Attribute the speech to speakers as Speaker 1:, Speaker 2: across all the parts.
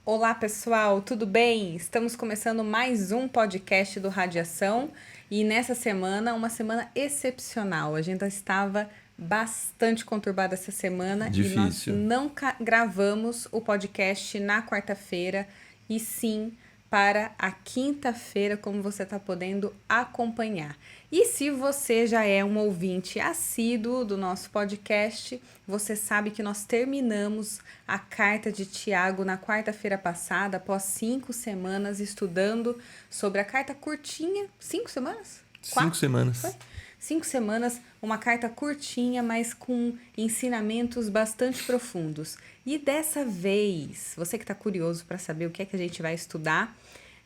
Speaker 1: Olá pessoal, tudo bem? Estamos começando mais um podcast do Radiação e nessa semana, uma semana excepcional. A agenda estava bastante conturbada essa semana e nós
Speaker 2: Difícil.
Speaker 1: não gravamos o podcast na quarta-feira e sim para a quinta-feira, como você está podendo acompanhar. E se você já é um ouvinte assíduo do nosso podcast, você sabe que nós terminamos a carta de Tiago na quarta-feira passada, após 5 semanas estudando sobre a carta curtinha. 5 semanas?
Speaker 2: 5
Speaker 1: 4? Foi?
Speaker 2: semanas.
Speaker 1: 5 semanas, uma carta curtinha, mas com ensinamentos bastante profundos. E dessa vez, você que está curioso para saber o que é que a gente vai estudar,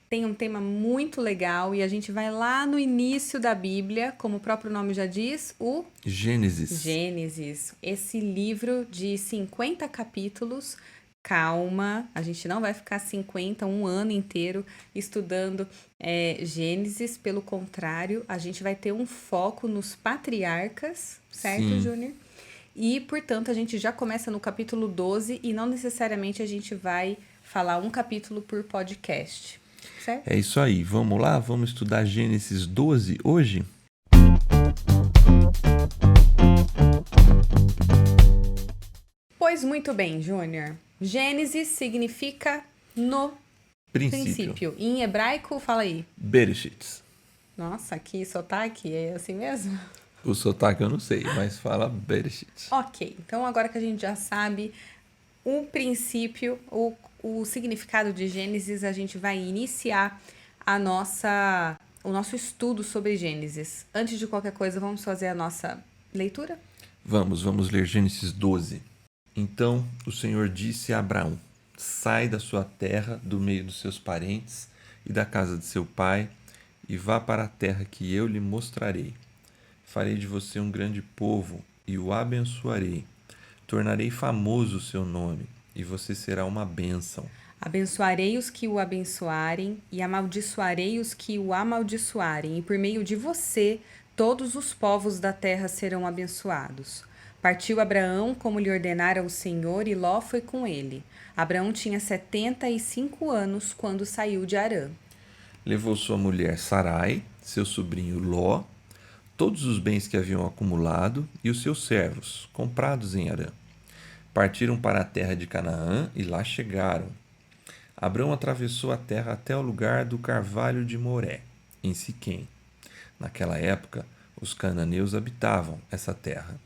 Speaker 1: tem um tema muito legal e a gente vai lá no início da Bíblia, como o próprio nome já diz, o
Speaker 2: Gênesis.
Speaker 1: Gênesis. Esse livro de 50 capítulos. Calma, a gente não vai ficar um ano inteiro estudando Gênesis. Pelo contrário, a gente vai ter um foco nos patriarcas, certo,
Speaker 2: Sim,
Speaker 1: Júnior? E, portanto, a gente já começa no capítulo 12 e não necessariamente a gente vai falar um capítulo por podcast, certo?
Speaker 2: é isso aí. Vamos lá? Vamos estudar Gênesis 12 hoje?
Speaker 1: Pois muito bem, Júnior. Gênesis significa no
Speaker 2: Princípio.
Speaker 1: princípio. Em hebraico, fala aí.
Speaker 2: Bereshit.
Speaker 1: Nossa, que sotaque, é assim mesmo?
Speaker 2: O sotaque eu não sei, mas fala Bereshit.
Speaker 1: Ok, então agora que a gente já sabe o princípio, o significado de Gênesis, a gente vai iniciar o nosso estudo sobre Gênesis. Antes de qualquer coisa, vamos fazer a nossa leitura?
Speaker 2: Vamos ler Gênesis 12. Então o Senhor disse a Abraão: Sai da sua terra, do meio dos seus parentes e da casa de seu pai, e vá para a terra que eu lhe mostrarei. Farei de você um grande povo e o abençoarei. Tornarei famoso o seu nome, e você será uma bênção.
Speaker 1: Abençoarei os que o abençoarem e amaldiçoarei os que o amaldiçoarem, e por meio de você todos os povos da terra serão abençoados. Partiu Abraão como lhe ordenara o Senhor, e Ló foi com ele. Abraão tinha 75 anos quando saiu de Harã.
Speaker 2: Levou sua mulher Sarai, seu sobrinho Ló, todos os bens que haviam acumulado e os seus servos, comprados em Harã. Partiram para a terra de Canaã e lá chegaram. Abrão atravessou a terra até o lugar do carvalho de Moré, em Siquém. Naquela época, os cananeus habitavam essa terra.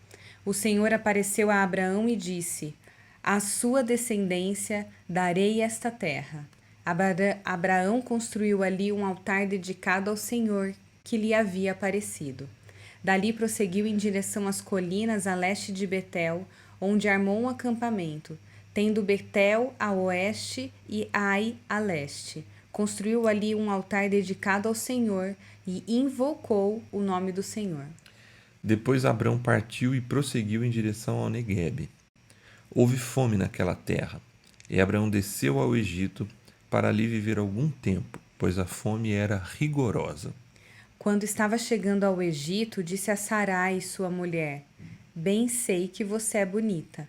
Speaker 1: O Senhor apareceu a Abraão e disse: À sua descendência darei esta terra. Abraão construiu ali um altar dedicado ao Senhor que lhe havia aparecido. Dali prosseguiu em direção às colinas a leste de Betel, onde armou um acampamento, tendo Betel a oeste e Ai a leste. Construiu ali um altar dedicado ao Senhor e invocou o nome do Senhor.
Speaker 2: Depois Abrão partiu e prosseguiu em direção ao Neguebe. Houve fome naquela terra, e Abraão desceu ao Egito para ali viver algum tempo, pois a fome era rigorosa.
Speaker 1: Quando estava chegando ao Egito, disse a Sarai, sua mulher: Bem sei que você é bonita.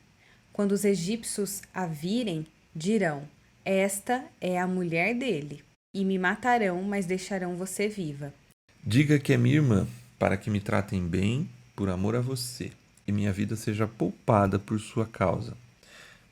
Speaker 1: Quando os egípcios a virem, dirão: Esta é a mulher dele. E me matarão, mas deixarão você viva.
Speaker 2: Diga que é minha irmã, para que me tratem bem por amor a você, e minha vida seja poupada por sua causa.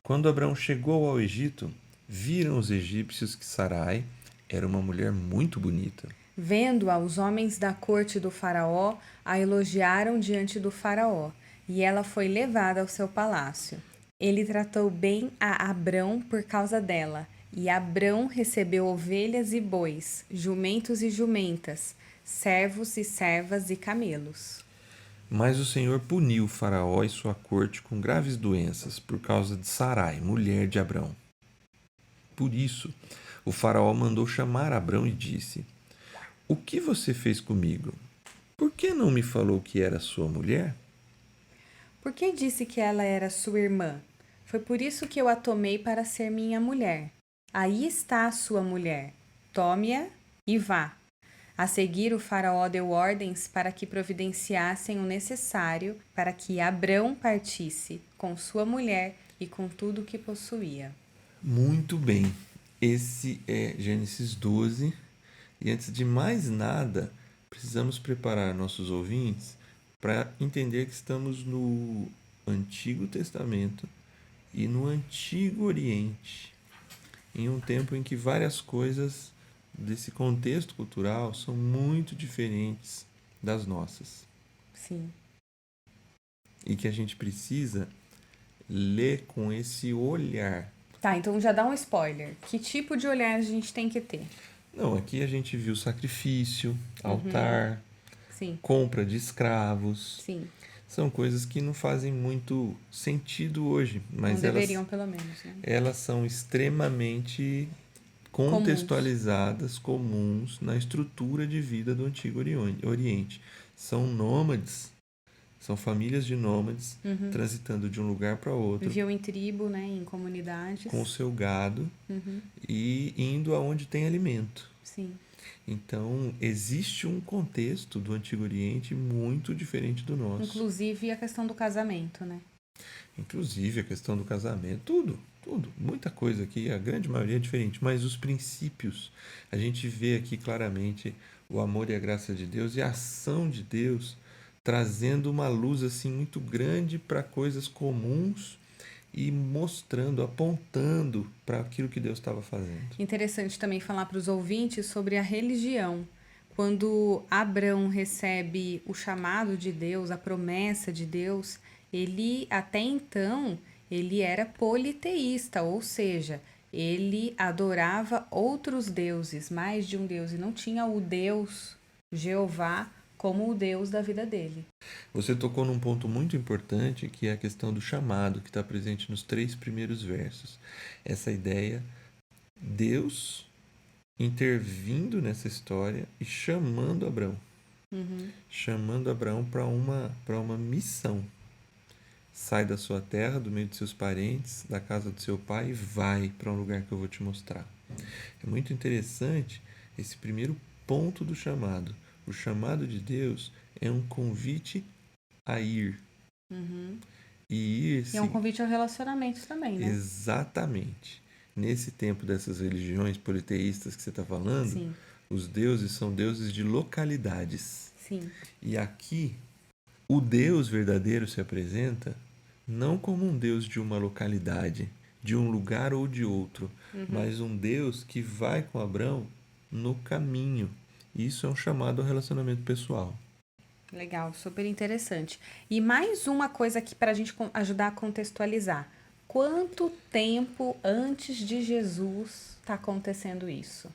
Speaker 2: Quando Abraão chegou ao Egito, viram os egípcios que Sarai era uma mulher muito bonita.
Speaker 1: Vendo-a, os homens da corte do Faraó a elogiaram diante do Faraó, e ela foi levada ao seu palácio. Ele tratou bem a Abrão por causa dela, e Abrão recebeu ovelhas e bois, jumentos e jumentas, servos e servas e camelos.
Speaker 2: Mas o Senhor puniu Faraó e sua corte com graves doenças por causa de Sarai, mulher de Abrão. Por isso, o Faraó mandou chamar Abrão e disse: O que você fez comigo? Por que não me falou que era sua mulher?
Speaker 1: Por que disse que ela era sua irmã? Foi por isso que eu a tomei para ser minha mulher. Aí está a sua mulher. Tome-a e vá. A seguir, o Faraó deu ordens para que providenciassem o necessário para que Abrão partisse com sua mulher e com tudo o que possuía.
Speaker 2: Muito bem. Esse é Gênesis 12. E antes de mais nada, precisamos preparar nossos ouvintes para entender que estamos no Antigo Testamento e no Antigo Oriente, em um tempo em que várias coisas desse contexto cultural são muito diferentes das nossas.
Speaker 1: Sim.
Speaker 2: E que a gente precisa ler com esse olhar.
Speaker 1: Tá, então já dá um spoiler. Que tipo de olhar a gente tem que ter?
Speaker 2: Não, aqui a gente viu sacrifício, altar,
Speaker 1: Sim,
Speaker 2: compra de escravos.
Speaker 1: sim.
Speaker 2: São coisas que não fazem muito sentido hoje,
Speaker 1: Não
Speaker 2: mas
Speaker 1: deveriam, pelo menos, né?
Speaker 2: elas são extremamente
Speaker 1: Comuns.
Speaker 2: contextualizadas, comuns na estrutura de vida do Antigo Oriente. São nômades, são famílias de nômades transitando de um lugar para outro
Speaker 1: Viviam em tribo, né? Em comunidades.
Speaker 2: com o seu gado e indo aonde tem alimento.
Speaker 1: Sim.
Speaker 2: Então, existe um contexto do Antigo Oriente muito diferente do nosso.
Speaker 1: Inclusive a questão do casamento, né?
Speaker 2: Inclusive a questão do casamento, tudo. Muita coisa aqui, a grande maioria é diferente, mas os princípios, a gente vê aqui claramente o amor e a graça de Deus e a ação de Deus trazendo uma luz assim muito grande para coisas comuns e mostrando, apontando para aquilo que Deus estava fazendo.
Speaker 1: Interessante também falar para os ouvintes sobre a religião. Quando Abrão recebe o chamado de Deus, a promessa de Deus, ele até então ele era politeísta, ou seja, ele adorava outros deuses, mais de um deus, e não tinha o Deus Jeová como o Deus da vida dele.
Speaker 2: Você tocou num ponto muito importante, que é a questão do chamado, que está presente nos 3 primeiros versos. Essa ideia, Deus intervindo nessa história e chamando Abraão. Chamando Abraão para uma missão. Sai da sua terra, do meio de seus parentes, da casa do seu pai e vai para um lugar que eu vou te mostrar. É muito interessante esse primeiro ponto do chamado. O chamado de Deus é um convite a ir. E ir
Speaker 1: E é um convite ao relacionamento também, né?
Speaker 2: exatamente. Nesse tempo dessas religiões politeístas que você está falando,
Speaker 1: Sim,
Speaker 2: os deuses são deuses de localidades.
Speaker 1: sim.
Speaker 2: E aqui, o Deus verdadeiro se apresenta não como um Deus de uma localidade, de um lugar ou de outro, mas um Deus que vai com Abraão no caminho. Isso é um chamado ao relacionamento pessoal.
Speaker 1: Legal, super interessante. E mais uma coisa aqui para a gente ajudar a contextualizar. Quanto tempo antes de Jesus está acontecendo isso?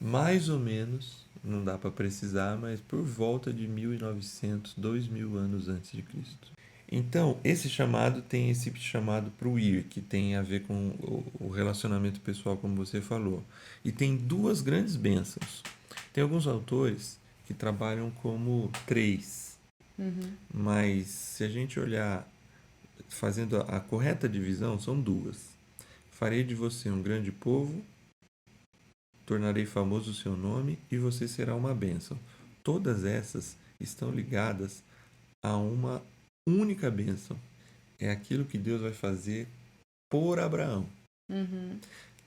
Speaker 2: Mais ou menos, não dá para precisar, mas por volta de 1900, 2000 anos antes de Cristo. Então, esse chamado tem esse chamado para o ir, que tem a ver com o relacionamento pessoal, como você falou. E tem 2 grandes bênçãos. Tem alguns autores que trabalham como 3, mas se a gente olhar fazendo a correta divisão, são 2. Farei de você um grande povo, tornarei famoso o seu nome e você será uma bênção. Todas essas estão ligadas a uma única bênção. É aquilo que Deus vai fazer por Abraão.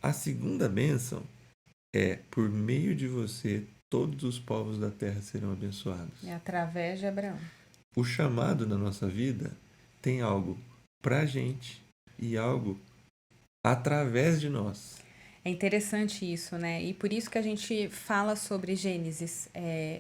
Speaker 2: A segunda bênção é, por meio de você, todos os povos da terra serão abençoados.
Speaker 1: É através de Abraão.
Speaker 2: O chamado na nossa vida tem algo pra gente e algo através de nós.
Speaker 1: É interessante isso, né? E por isso que a gente fala sobre Gênesis,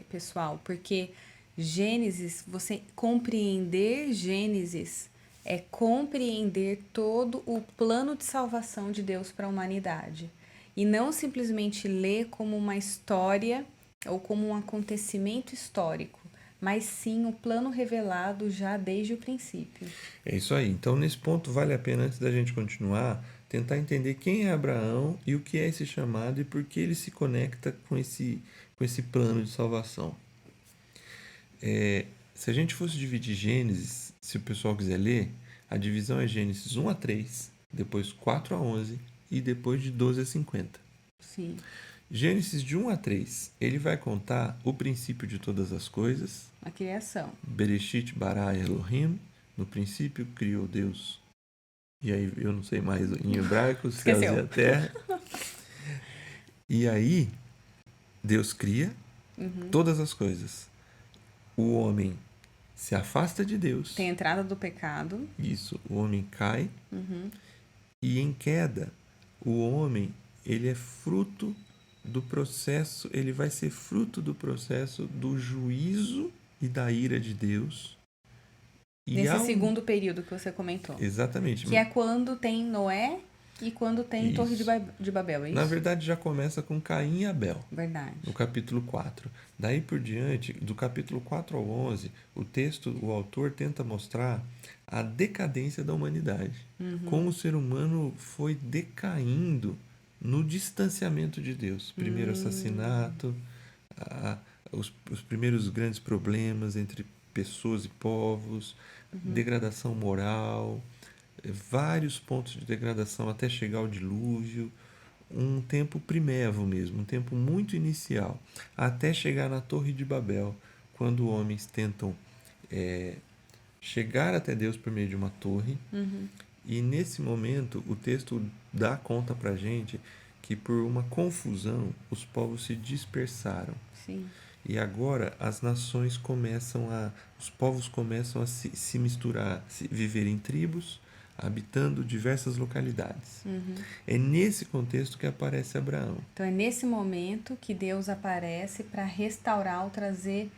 Speaker 1: pessoal, porque Gênesis, você compreender Gênesis é compreender todo o plano de salvação de Deus para a humanidade. E não simplesmente ler como uma história ou como um acontecimento histórico, mas sim o plano revelado já desde o princípio.
Speaker 2: É isso aí. Então, nesse ponto, vale a pena, antes da gente continuar, tentar entender quem é Abraão e o que é esse chamado e por que ele se conecta com esse plano de salvação. Se a gente fosse dividir Gênesis, se o pessoal quiser ler, a divisão é Gênesis 1 a 3, depois 4 a 11 e depois de 12 a 50.
Speaker 1: Sim.
Speaker 2: Gênesis de 1 a 3, ele vai contar o princípio de todas as coisas.
Speaker 1: A criação.
Speaker 2: Bereshit bara Elohim, no princípio criou Deus. E aí eu não sei mais em hebraico, os céus e a terra. E aí, Deus cria todas as coisas. O homem se afasta de Deus.
Speaker 1: Tem a entrada do pecado.
Speaker 2: Isso, o homem cai. E em queda, o homem, ele é fruto do processo, ele vai ser fruto do processo do juízo e da ira de Deus. E
Speaker 1: Nesse segundo período que você comentou.
Speaker 2: Exatamente.
Speaker 1: Que é quando tem Noé e quando tem Torre de Babel, é isso?
Speaker 2: Na verdade, já começa com Caim e Abel.
Speaker 1: Verdade.
Speaker 2: No capítulo 4. Daí por diante, do capítulo 4 ao 11, o autor tenta mostrar a decadência da humanidade. Como o ser humano foi decaindo no distanciamento de Deus. Primeiro assassinato, os primeiros grandes problemas entre pessoas e povos, degradação moral, vários pontos de degradação até chegar ao dilúvio, um tempo primevo mesmo, um tempo muito inicial, até chegar na Torre de Babel, quando homens tentam chegar até Deus por meio de uma torre. E nesse momento o texto dá conta pra gente que por uma confusão os povos se dispersaram.
Speaker 1: Sim.
Speaker 2: E agora as nações os povos começam a se misturar, viver em tribos, habitando diversas localidades. É nesse contexto que aparece Abraão.
Speaker 1: Então é nesse momento que Deus aparece para restaurar, ou trazer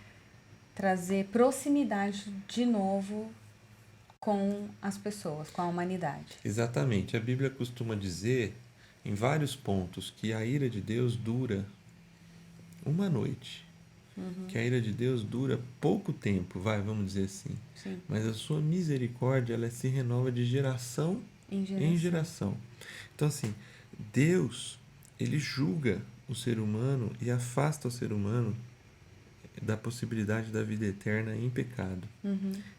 Speaker 1: proximidade de novo com as pessoas, com a humanidade.
Speaker 2: Exatamente. A Bíblia costuma dizer, em vários pontos, que a ira de Deus dura uma noite. Que a ira de Deus dura pouco tempo, vamos dizer assim.
Speaker 1: Sim.
Speaker 2: Mas a sua misericórdia, ela se renova de geração em geração. Então, assim, Deus, ele julga o ser humano e afasta o ser humano da possibilidade da vida eterna em pecado.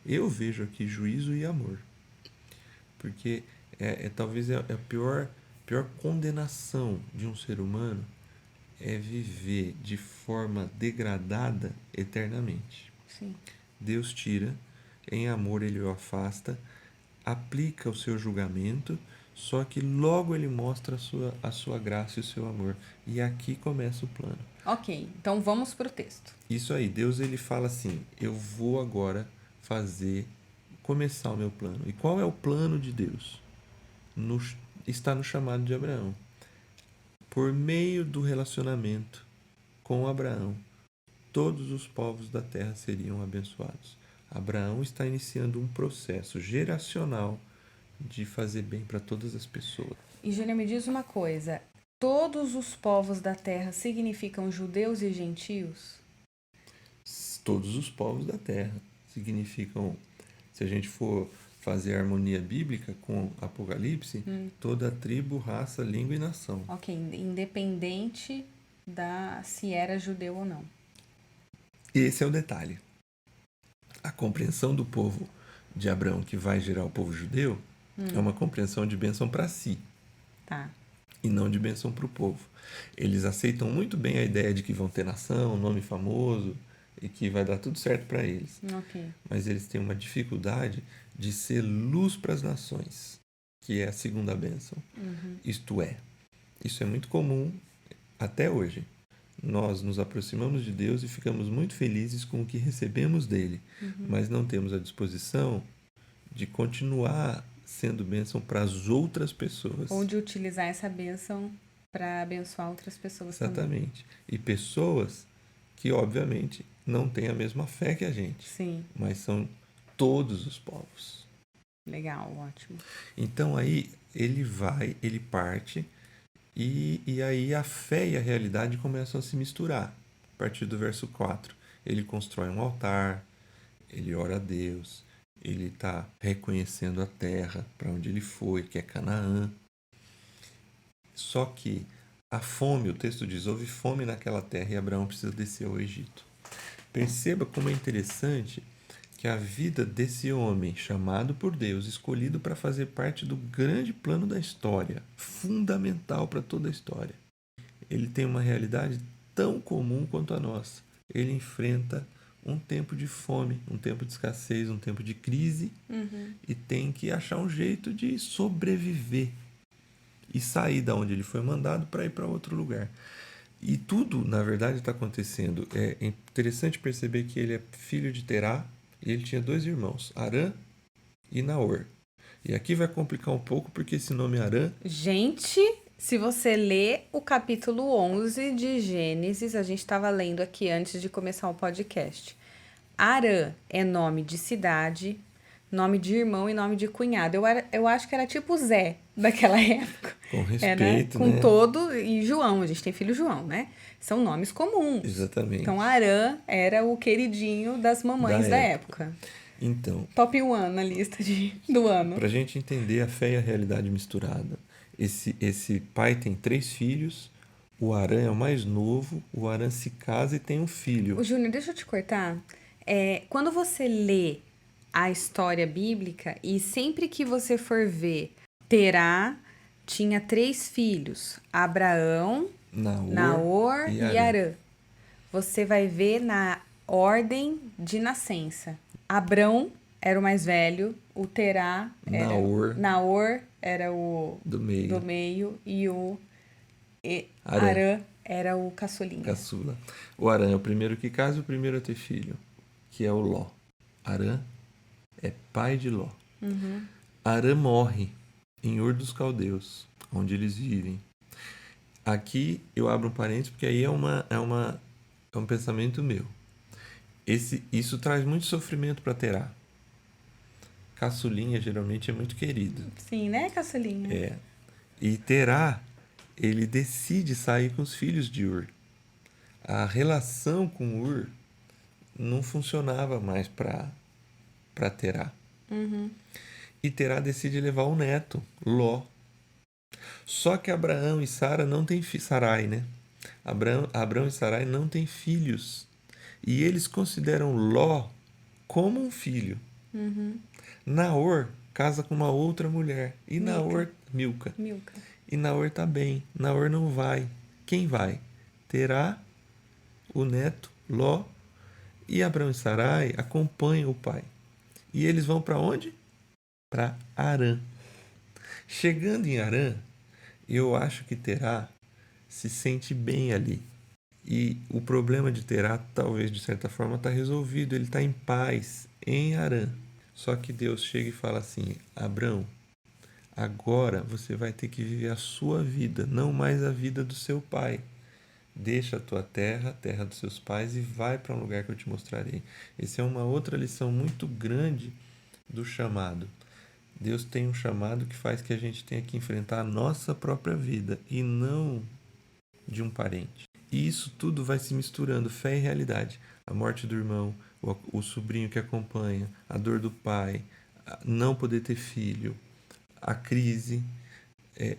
Speaker 2: Eu vejo aqui juízo e amor. Porque talvez a pior condenação de um ser humano é viver de forma degradada eternamente.
Speaker 1: Sim.
Speaker 2: Deus tira, em amor ele o afasta, aplica o seu julgamento, só que logo ele mostra a sua graça e o seu amor. E aqui começa o plano.
Speaker 1: Ok, então vamos para o texto.
Speaker 2: Isso aí, Deus ele fala assim, eu vou agora começar o meu plano. E qual é o plano de Deus? Está no chamado de Abraão. Por meio do relacionamento com Abraão, todos os povos da terra seriam abençoados. Abraão está iniciando um processo geracional de fazer bem para todas as pessoas.
Speaker 1: E Júlia, me diz uma coisa, todos os povos da terra significam judeus e gentios?
Speaker 2: Todos os povos da terra significam, se a gente for fazer a harmonia bíblica com Apocalipse, toda tribo, raça, língua e nação.
Speaker 1: Ok, independente se era judeu ou não.
Speaker 2: Esse é o detalhe. A compreensão do povo de Abraão que vai gerar o povo judeu é uma compreensão de bênção para si.
Speaker 1: Tá.
Speaker 2: E não de bênção para o povo. Eles aceitam muito bem a ideia de que vão ter nação, nome famoso e que vai dar tudo certo para eles.
Speaker 1: Ok.
Speaker 2: Mas eles têm uma dificuldade de ser luz para as nações, que é a segunda bênção. Isto é, isso é muito comum até hoje. Nós nos aproximamos de Deus e ficamos muito felizes com o que recebemos dele, mas não temos a disposição de continuar sendo bênção para as outras pessoas.
Speaker 1: Ou de utilizar essa bênção para abençoar outras pessoas.
Speaker 2: Exatamente. Também. E pessoas que, obviamente, não têm a mesma fé que a gente.
Speaker 1: Sim.
Speaker 2: Mas são todos os povos.
Speaker 1: Legal, ótimo.
Speaker 2: Então aí ele parte e aí a fé e a realidade começam a se misturar. A partir do verso 4, ele constrói um altar, ele ora a Deus, ele está reconhecendo a terra para onde ele foi, que é Canaã. Só que a fome, o texto diz, houve fome naquela terra e Abraão precisa descer ao Egito. Perceba como é interessante que a vida desse homem chamado por Deus, escolhido para fazer parte do grande plano da história, fundamental para toda a história, ele tem uma realidade tão comum quanto a nossa. Ele enfrenta um tempo de fome, um tempo de escassez, um tempo de crise e tem que achar um jeito de sobreviver. e sair da onde ele foi mandado para ir para outro lugar. E tudo, na verdade, está acontecendo. É interessante perceber que ele é filho de Terá e ele tinha 2 irmãos, Arã e Naor. E aqui vai complicar um pouco porque esse nome Arã...
Speaker 1: Gente, se você ler o capítulo 11 de Gênesis, a gente estava lendo aqui antes de começar o podcast. Arã é nome de cidade, nome de irmão e nome de cunhado. Eu acho que era tipo Zé daquela época.
Speaker 2: Com
Speaker 1: É,
Speaker 2: respeito,
Speaker 1: né? Com
Speaker 2: né?
Speaker 1: todo... E João, a gente tem filho João, né? São nomes comuns.
Speaker 2: Exatamente.
Speaker 1: Então, Arã era o queridinho das mamães da época.
Speaker 2: Então,
Speaker 1: Top 1 na lista do ano.
Speaker 2: para a gente entender a fé e a realidade misturada, esse pai tem 3 filhos, o Arã é o mais novo, o Arã se casa e tem um filho.
Speaker 1: Ô, Júnior, deixa eu te cortar. Quando você lê a história bíblica e sempre que você for ver, Terá tinha 3 filhos, Abraão, Naor e Arã. Você vai ver na ordem de nascença. Abrão era o mais velho, o Terá era... Naor era o
Speaker 2: do meio
Speaker 1: e o Arã era o caçulinha.
Speaker 2: Caçula. O Arã é o primeiro que casa e o primeiro a ter filho, que é o Ló. Arã é pai de Ló. Arã morre em Ur dos Caldeus, onde eles vivem. Aqui eu abro um parênteses porque aí é um pensamento meu. Isso traz muito sofrimento para Terá. Caçulinha geralmente é muito querido.
Speaker 1: Sim, né, caçulinha?
Speaker 2: É. E Terá, ele decide sair com os filhos de Ur. A relação com Ur não funcionava mais para Terá. E Terá decide levar o neto, Ló. Só que Abraão e Sara não têm Sarai, né? Abraão e Sarai não têm filhos. E eles consideram Ló como um filho. Naor casa com uma outra mulher. E Milca. E Naor tá bem. Naor não vai. Quem vai? Terá, o neto, Ló, e Abraão e Sarai acompanham o pai. E eles vão para onde? Para Harã. Chegando em Harã, eu acho que Terá se sente bem ali. E o problema de Terá, talvez de certa forma, está resolvido. Ele está em paz em Harã. Só que Deus chega e fala assim: Abrão, agora você vai ter que viver a sua vida, não mais a vida do seu pai. Deixa a tua terra, a terra dos seus pais, e vai para um lugar que eu te mostrarei. Essa é uma outra lição muito grande do chamado. Deus tem um chamado que faz que a gente tenha que enfrentar a nossa própria vida e não de um parente. E isso tudo vai se misturando, fé e realidade. A morte do irmão, o sobrinho que acompanha, a dor do pai, não poder ter filho, a crise,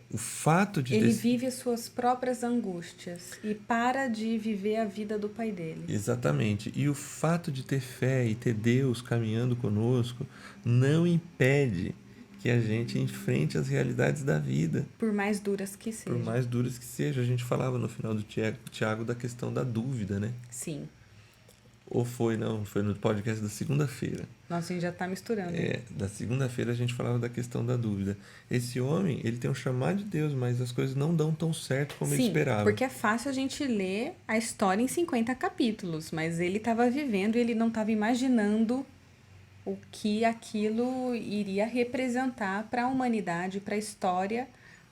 Speaker 2: o fato de...
Speaker 1: Ele vive as suas próprias angústias e para de viver a vida do pai dele.
Speaker 2: Exatamente. E o fato de ter fé e ter Deus caminhando conosco não impede que a gente enfrente as realidades da vida.
Speaker 1: Por mais duras que sejam.
Speaker 2: Por mais duras que sejam. A gente falava no final do Tiago da questão da dúvida, né?
Speaker 1: Sim.
Speaker 2: Ou foi, não, foi no podcast da segunda-feira.
Speaker 1: Nossa, a gente já está misturando.
Speaker 2: Da segunda-feira a gente falava da questão da dúvida. Esse homem, ele tem um chamado de Deus, mas as coisas não dão tão certo como ele esperava.
Speaker 1: Porque é fácil a gente ler a história em 50 capítulos, mas ele estava vivendo e ele não estava imaginando o que aquilo iria representar para a humanidade, para a história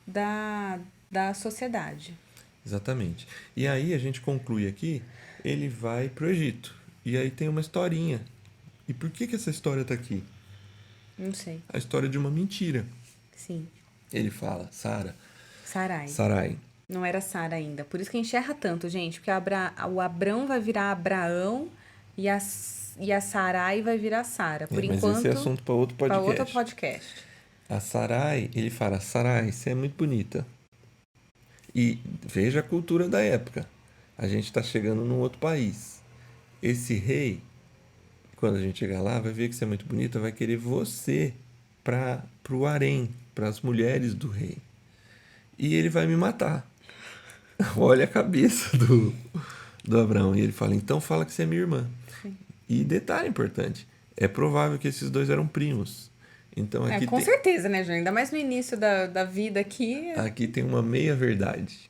Speaker 1: da sociedade.
Speaker 2: Exatamente. E aí a gente conclui aqui, ele vai para o Egito. E aí tem uma historinha. E por que essa história está aqui?
Speaker 1: Não sei.
Speaker 2: A história de uma mentira.
Speaker 1: Sim.
Speaker 2: Ele fala,
Speaker 1: Sarai.
Speaker 2: Sarai.
Speaker 1: Não era Sara ainda. Por isso que enxerra tanto, gente. Porque o Abrão vai virar Abraão e a Sarai vai virar Sara. Por enquanto,
Speaker 2: mas esse é assunto para outro podcast.
Speaker 1: Para outro podcast.
Speaker 2: A Sarai, ele fala, Sarai, você é muito bonita. E veja a cultura da época. A gente está chegando num outro país. Esse rei, quando a gente chegar lá, vai ver que você é muito bonita, vai querer você para o harém, para as mulheres do rei. E ele vai me matar. Olha a cabeça do Abraão. E ele fala, então fala que você é minha irmã. Sim. E detalhe importante, é provável que esses dois eram primos. Então
Speaker 1: Com certeza, né, Júnior? Ainda mais no início da vida aqui.
Speaker 2: aqui tem uma meia-verdade.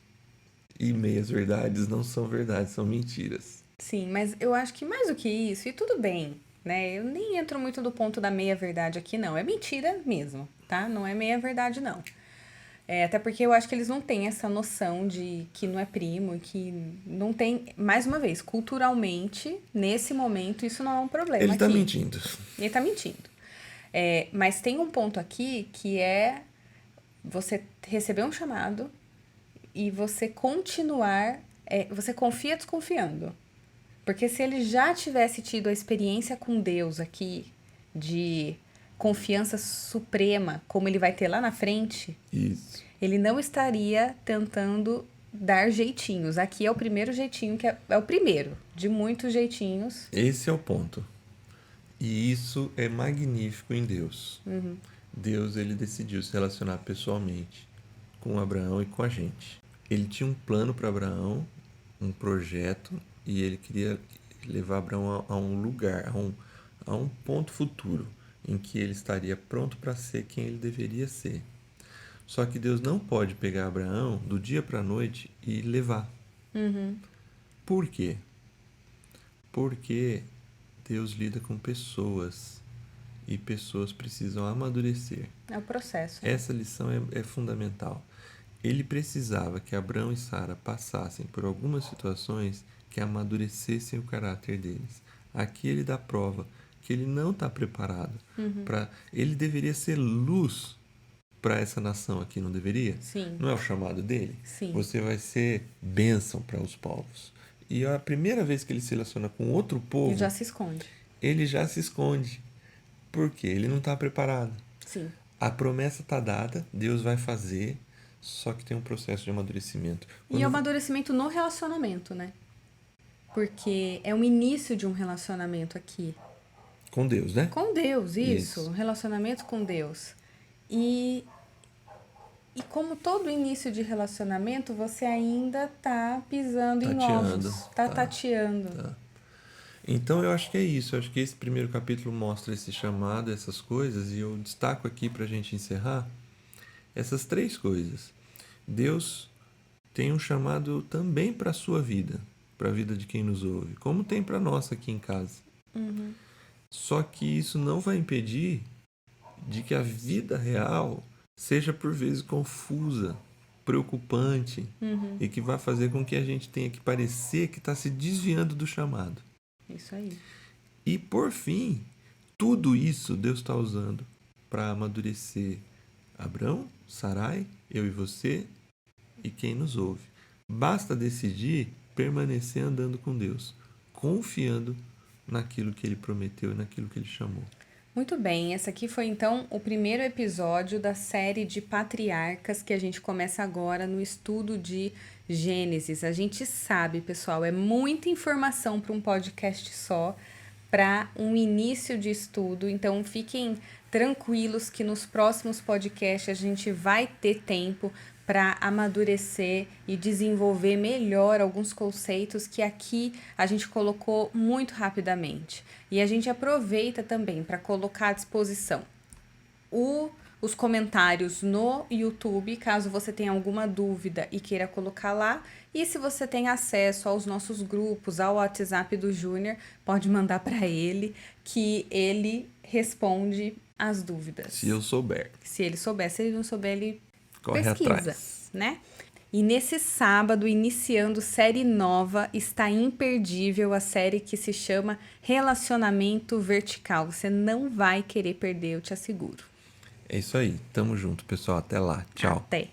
Speaker 2: E meias-verdades não são verdades, são mentiras.
Speaker 1: Sim, mas eu acho que mais do que isso, e tudo bem, né? Eu nem entro muito do ponto da meia-verdade aqui, não. É mentira mesmo, tá? Não é meia-verdade, não. Até porque eu acho que eles não têm essa noção de que não é primo, que não tem, mais uma vez, culturalmente, nesse momento, isso não é um problema
Speaker 2: Ele tá
Speaker 1: aqui.
Speaker 2: mentindo.
Speaker 1: Ele tá mentindo. Mas tem um ponto aqui que é você receber um chamado e você continuar, você confia desconfiando. Porque se ele já tivesse tido a experiência com Deus aqui, de confiança suprema, como ele vai ter lá na frente,
Speaker 2: Isso.
Speaker 1: ele não estaria tentando dar jeitinhos. Aqui é o primeiro jeitinho, que é o primeiro de muitos jeitinhos.
Speaker 2: Esse é o ponto. E isso é magnífico em Deus. Deus, ele decidiu se relacionar pessoalmente com Abraão e com a gente. Ele tinha um plano para Abraão, um projeto, e ele queria levar Abraão a um lugar, a um ponto futuro, em que ele estaria pronto para ser quem ele deveria ser. Só que Deus não pode pegar Abraão do dia para a noite e levar. Por quê? Porque Deus lida com pessoas e pessoas precisam amadurecer.
Speaker 1: É o processo.
Speaker 2: Essa lição é fundamental. Ele precisava que Abraão e Sara passassem por algumas situações que amadurecessem o caráter deles. Aqui ele dá prova que ele não está preparado. Ele deveria ser luz para essa nação aqui, não deveria?
Speaker 1: Sim.
Speaker 2: Não é o chamado dele?
Speaker 1: Sim.
Speaker 2: Você vai ser bênção para os povos. E a primeira vez que ele se relaciona com outro povo,
Speaker 1: Ele já se esconde.
Speaker 2: ele já se esconde. Por quê? Ele não está preparado.
Speaker 1: Sim.
Speaker 2: A promessa está dada, Deus vai fazer, só que tem um processo de amadurecimento.
Speaker 1: E é o amadurecimento no relacionamento, né? Porque é o início de um relacionamento aqui.
Speaker 2: Com Deus, né?
Speaker 1: Com Deus, isso.
Speaker 2: Isso.
Speaker 1: Um relacionamento com Deus. E como todo início de relacionamento, você ainda tá pisando em
Speaker 2: Tateando.
Speaker 1: ovos. Tá tateando.
Speaker 2: Então eu acho que é isso. Eu acho que esse primeiro capítulo mostra esse chamado, essas coisas, e eu destaco aqui para a gente encerrar essas 3 coisas. Deus tem um chamado também para a sua vida, para a vida de quem nos ouve, como tem para nós aqui em casa. Só que isso não vai impedir de que a vida real seja por vezes confusa, preocupante, e que vai fazer com que a gente tenha que parecer que está se desviando do chamado.
Speaker 1: Isso aí.
Speaker 2: E por fim, tudo isso Deus está usando para amadurecer Abraão, Sarai, eu e você e quem nos ouve. Basta decidir permanecer andando com Deus, confiando naquilo que Ele prometeu e naquilo que Ele chamou.
Speaker 1: Muito bem, esse aqui foi então o primeiro episódio da série de patriarcas que a gente começa agora no estudo de Gênesis. A gente sabe, pessoal, é muita informação para um podcast só, para um início de estudo, então fiquem tranquilos que nos próximos podcasts a gente vai ter tempo para amadurecer e desenvolver melhor alguns conceitos que aqui a gente colocou muito rapidamente. E a gente aproveita também para colocar à disposição os comentários no YouTube, caso você tenha alguma dúvida e queira colocar lá. E se você tem acesso aos nossos grupos, ao WhatsApp do Júnior, pode mandar para ele, que ele responde as dúvidas.
Speaker 2: Se eu souber.
Speaker 1: Se ele souber, se ele não souber, ele
Speaker 2: Corre
Speaker 1: pesquisa,
Speaker 2: atrás.
Speaker 1: né? E nesse sábado, iniciando série nova, está imperdível a série que se chama Relacionamento Vertical. Você não vai querer perder, eu te asseguro.
Speaker 2: É isso aí. Tamo junto, pessoal. Até lá. Tchau.
Speaker 1: Até.